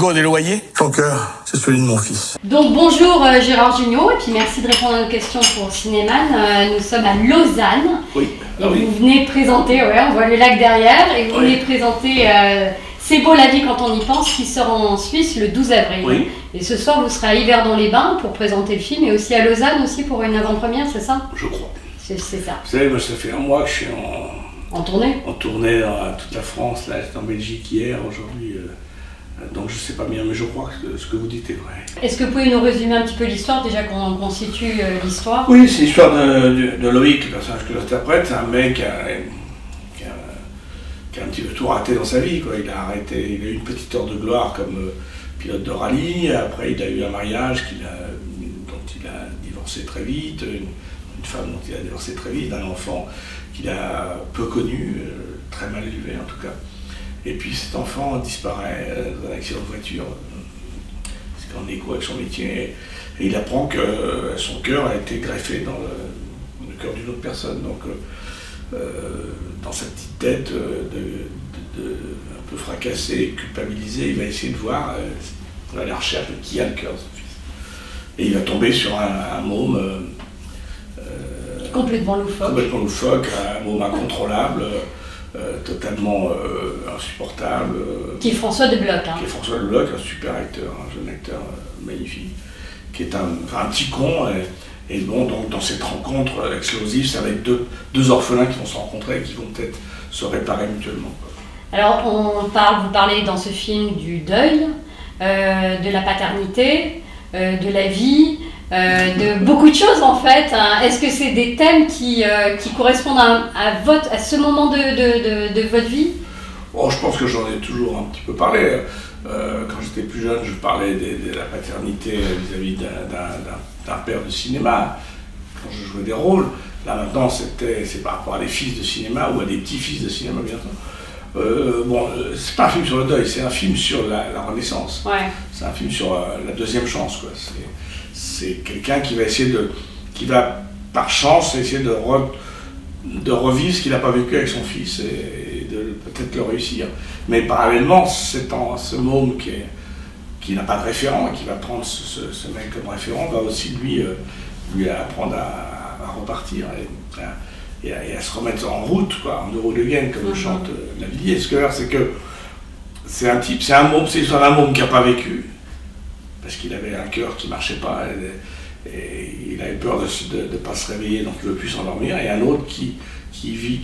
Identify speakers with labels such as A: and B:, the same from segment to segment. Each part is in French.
A: frigo des loyers. Ton cœur, c'est celui de mon fils.
B: Donc bonjour Gérard Jugnot, et puis merci de répondre à nos questions pour Cinéman. Nous sommes à Lausanne.
C: Oui.
B: Et vous venez présenter, on voit le lac derrière, et vous venez présenter C'est beau la vie quand on y pense, qui sort en Suisse le 12 avril.
C: Oui.
B: Et ce soir, vous serez à Yverdon-les-Bains pour présenter le film, et aussi à Lausanne aussi pour une avant-première, c'est ça?
C: Je crois.
B: C'est ça.
C: Vous savez, moi, ça fait un mois que je suis
B: En tournée?
C: en tournée dans toute la France. Là, j'étais en Belgique hier, aujourd'hui. Donc je sais pas bien, mais je crois que ce que vous dites est vrai.
B: Est-ce que vous pouvez nous résumer un petit peu l'histoire, déjà qu'on situe l'histoire?
C: Oui, c'est l'histoire de Loïc, le personnage que j'interprète. C'est un mec qui a un petit peu tout raté dans sa vie, quoi. Il a eu une petite heure de gloire comme pilote de rallye. Après, il a eu un mariage dont il a divorcé très vite, une femme dont il a divorcé très vite, un enfant qu'il a peu connu, très mal élevé en tout cas. Et puis cet enfant disparaît dans un accident de voiture, c'est en écho avec son métier, et il apprend que son cœur a été greffé dans le cœur d'une autre personne. Donc dans sa petite tête un peu fracassée, culpabilisée, il va essayer de voir à la recherche de qui a le cœur de son fils. Et il va tomber sur un môme
B: complètement loufoque, un môme incontrôlable, totalement insupportable. Qui est François de Bloch.
C: Qui est François de Bloch, un super acteur, un jeune acteur magnifique, qui est un petit con. Et bon, donc dans cette rencontre explosive, ça va être deux orphelins qui vont se rencontrer et qui vont peut-être se réparer mutuellement.
B: Alors vous parlez dans ce film du deuil, de la paternité, de la vie, de beaucoup de choses en fait. Est-ce que c'est des thèmes qui correspondent à ce moment de votre vie?
C: Bon, je pense que j'en ai toujours un petit peu parlé. Quand j'étais plus jeune, je parlais de la paternité vis-à-vis d'un père de cinéma, quand je jouais des rôles. Là maintenant, c'est par rapport à des fils de cinéma ou à des petits-fils de cinéma bientôt. Bon, c'est pas un film sur le deuil, c'est un film sur la renaissance.
B: Ouais.
C: C'est un film sur la deuxième chance, quoi. C'est quelqu'un qui va par chance essayer de revivre ce qu'il n'a pas vécu avec son fils et de peut-être le réussir. Mais parallèlement, ce môme qui n'a pas de référent et qui va prendre ce mec comme référent va aussi lui apprendre à repartir et à se remettre en route, quoi, en euro de gain, comme chante Lavilliers. Ce que c'est que c'est un môme, c'est l'histoire d'un môme qui n'a pas vécu, parce qu'il avait un cœur qui ne marchait pas, et il avait peur de ne pas se réveiller, donc il ne veut plus s'endormir, et un autre qui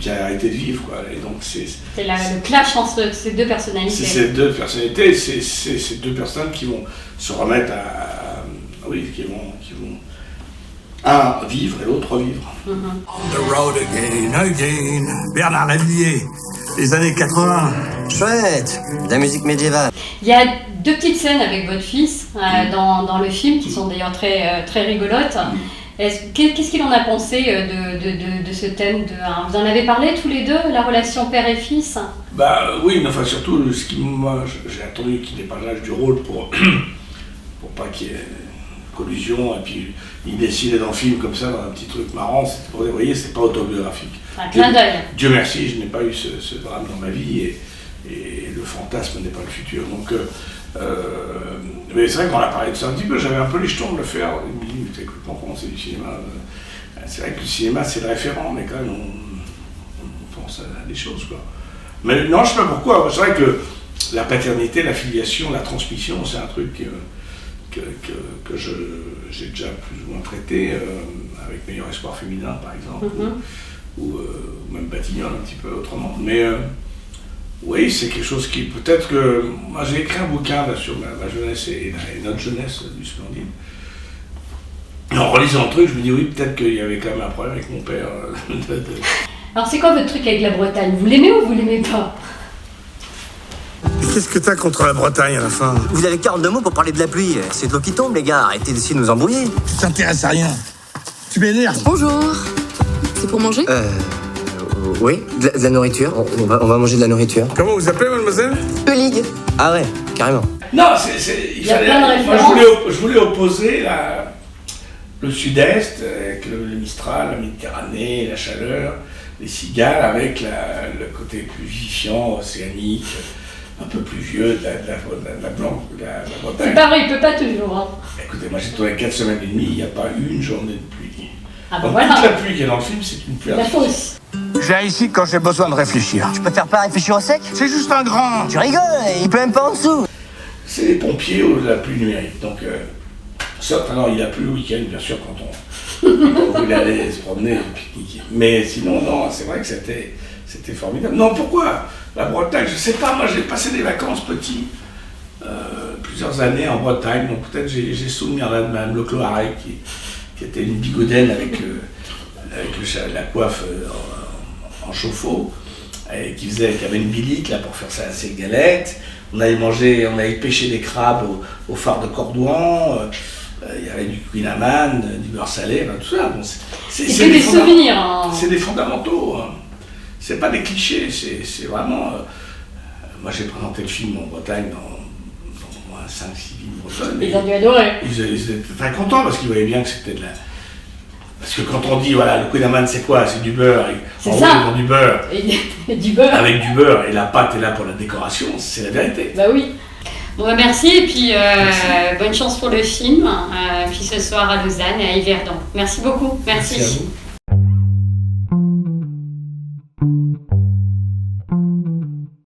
C: a arrêté de vivre, quoi. Et donc c'est
B: le clash entre ces deux personnalités.
C: C'est ces deux personnalités, c'est ces deux personnes qui vont se remettre qui vont un vivre et l'autre revivre.
A: On the road again, Bernard Lavilliers, les années 80.
D: Chouette, de la musique médiévale.
B: Il y a deux petites scènes avec votre fils dans le film qui sont d'ailleurs très, très rigolotes. Qu'est-ce qu'il en a pensé de ce thème vous en avez parlé tous les deux, la relation père et fils?
C: Bah oui, mais enfin surtout, moi j'ai attendu qu'il n'ait pas l'âge du rôle pour pas qu'il y ait collusion, et puis il décidait dans le film comme ça, dans un petit truc marrant, c'était pour dire, vous voyez, c'est pas autobiographique.
B: Un clin d'œil.
C: Dieu merci, je n'ai pas eu ce drame dans ma vie, et le fantasme n'est pas le futur. Donc, mais c'est vrai qu'on a parlé de ça un petit peu, j'avais un peu les jetons de le faire. Il me dit, écoute, comment c'est du cinéma? C'est vrai que le cinéma c'est le référent, mais quand même on pense à des choses, quoi. Mais non, je sais pas pourquoi, c'est vrai que la paternité, la filiation, la transmission, c'est un truc que j'ai déjà plus ou moins traité, avec Meilleur Espoir Féminin par exemple, ou même Batignolles un petit peu autrement. Mais oui, c'est quelque chose qui peut-être que... Moi j'ai écrit un bouquin là, sur ma jeunesse et notre jeunesse du Splendide. Et en relisant le truc, je me dis oui, peut-être qu'il y avait quand même un problème avec mon père.
B: Alors c'est quoi votre truc avec la Bretagne? Vous l'aimez ou vous l'aimez pas?
A: Qu'est-ce que t'as contre la Bretagne à la fin?
D: Vous avez 42 mots pour parler de la pluie. C'est de l'eau qui tombe, les gars. Arrêtez d'essayer de nous embrouiller.
A: Tu t'intéresses à rien. Tu m'énerves.
E: Bonjour. C'est pour manger?
D: Oui, de la nourriture. On va manger de la nourriture.
A: Comment vous appelez, mademoiselle?
E: Ligue.
D: Ah ouais, carrément.
C: Non,
B: Il y a plein de références.
C: je voulais opposer le sud-est, avec le Mistral, la Méditerranée, la chaleur, les cigales, avec le côté plus vivifiant, océanique, un peu plus vieux de la Bretagne.
B: C'est pas vrai, il peut pas toujours. Hein.
C: Écoutez, moi j'ai tourné 4 semaines et demie, il n'y a pas eu une journée de pluie.
B: Ah ben
C: Donc,
B: voilà.
C: toute la pluie qui est dans le film, c'est une pluie
B: La
C: artificielle.
B: fausse.
A: Je viens ici quand j'ai besoin de réfléchir.
F: Je préfère pas réfléchir au sec.
A: C'est juste un grand.
F: Tu rigoles, il peut même pas en dessous.
C: C'est les pompiers ou la pluie numérique. Donc, sauf, alors il a plu le week-end, bien sûr, quand on voulait aller se promener et pique-niquer. Mais sinon, non, c'est vrai que c'était formidable. Non, pourquoi la Bretagne? Je sais pas, moi j'ai passé des vacances petit, plusieurs années en Bretagne, donc peut-être j'ai souvenir là de Mme Le Cloaret qui était une bigoudenne avec la coiffe en chauffe-eau, et qui avait une bilique là pour faire ses galettes. On avait pêché des crabes au phare de Cordouan, il y avait du Queen Amman, du beurre salé, tout ça. Bon,
B: c'est que des souvenirs. Hein.
C: C'est des fondamentaux, hein. C'est pas des clichés, c'est vraiment... moi j'ai présenté le film en Bretagne dans 5-6 villes bretonnes.
B: Ils ont dû adorer.
C: Ils étaient très contents parce qu'ils voyaient bien que c'était de la... Parce que quand on dit, voilà, le Queen Amman c'est quoi? C'est du beurre.
B: C'est
C: en
B: ça.
C: haut, ils ont du beurre.
B: Et du beurre.
C: Avec du beurre, et la pâte est là pour la décoration, c'est la vérité.
B: Bah oui. Bon bah merci, et puis bonne chance pour le film, puis ce soir à Lausanne et à Yverdon. Merci beaucoup. Merci
C: à vous.